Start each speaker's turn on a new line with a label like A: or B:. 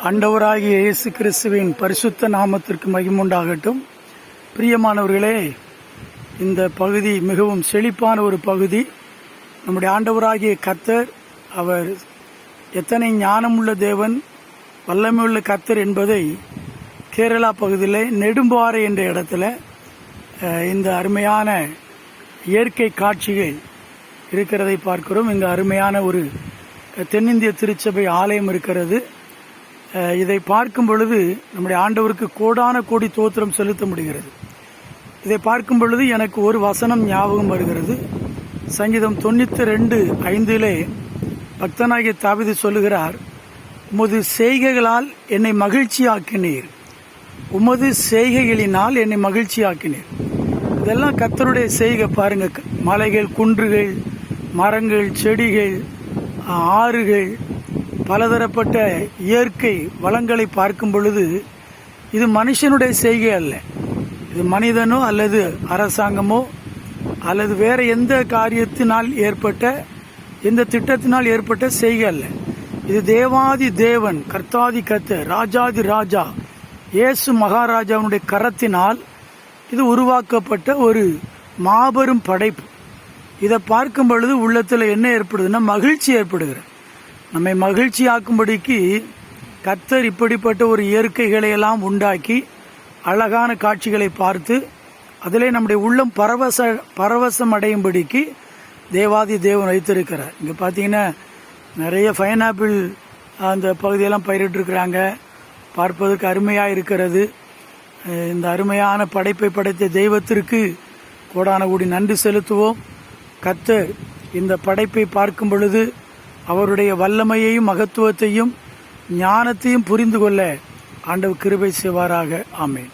A: ஆண்டவராகிய இயேசு கிறிஸ்துவின் பரிசுத்த நாமத்திற்கு மகிமுண்டாகட்டும். பிரியமானவர்களே, இந்த பகுதி மிகவும் செழிப்பான ஒரு பகுதி. நம்முடைய ஆண்டவராகிய கர்த்தர் அவர் எத்தனை ஞானமுள்ள தேவன், வல்லமையுள்ள கர்த்தர் என்பதை கேரளா பகுதியில் நெடும்பாறை என்ற இடத்துல இந்த அருமையான இயற்கை காட்சிகள் இருக்கிறதை பார்க்கிறோம். இங்கு அருமையான ஒரு தென்னிந்திய திருச்சபை ஆலயம் இருக்கிறது. இதை பார்க்கும் பொழுது நம்முடைய ஆண்டவருக்கு கோடான கோடி தோத்திரம் செலுத்த முடிகிறது. இதை பார்க்கும் பொழுது எனக்கு ஒரு வசனம் ஞாபகம் வருகிறது. சங்கீதம் 92:5 பக்தனாகிய தாவீது சொல்லுகிறார், உமது செய்கைகளால் என்னை மகிழ்ச்சியாக்கினீர், உமது செய்கைகளினால் என்னை மகிழ்ச்சியாக்கினீர். இதெல்லாம் கர்த்தருடைய செய்கை பாருங்க. மலைகள், குன்றுகள், மரங்கள், செடிகள், ஆறுகள், பலதரப்பட்ட இயற்கை வளங்களை பார்க்கும் பொழுது இது மனுஷனுடைய செய்கை அல்ல. இது மனிதனோ அல்லது அரசாங்கமோ அல்லது வேற எந்த காரியத்தினால் ஏற்பட்ட, எந்த திட்டத்தினால் ஏற்பட்ட செய்கை அல்ல. இது தேவாதி தேவன், கர்த்தாதி கர்த்தர், ராஜாதி ராஜா இயேசு மகாராஜாவுடைய கரத்தினால் இது உருவாக்கப்பட்ட ஒரு மாபெரும் படைப்பு. இதை பார்க்கும் பொழுது உள்ளத்தில் என்ன ஏற்படுதுன்னா மகிழ்ச்சி ஏற்படுகிறது. நம்மை மகிழ்ச்சி ஆக்கும்படிக்கு கர்த்தர் இப்படிப்பட்ட ஒரு இயற்கைகளை எல்லாம் உண்டாக்கி அழகான காட்சிகளை பார்த்து அதிலே நம்முடைய உள்ளம் பரவசம் அடையும்படிக்கு தேவாதி தேவன் வைத்திருக்கிறார். இங்கே பார்த்தீங்கன்னா நிறைய பைனாப்பிள் அந்த பகுதியெல்லாம் பயிரிட்டிருக்கிறாங்க. பார்ப்பதற்கு அருமையாக இருக்கிறது. இந்த அருமையான படைப்பை படைத்த தெய்வத்திற்கு கோடான கோடி நன்றி செலுத்துவோம். கர்த்தர் இந்த படைப்பை பார்க்கும் பொழுது அவருடைய வல்லமையையும் மகத்துவத்தையும் ஞானத்தையும் புரிந்து கொள்ள ஆண்டவர் கிருபை செய்வாராக. ஆமென்.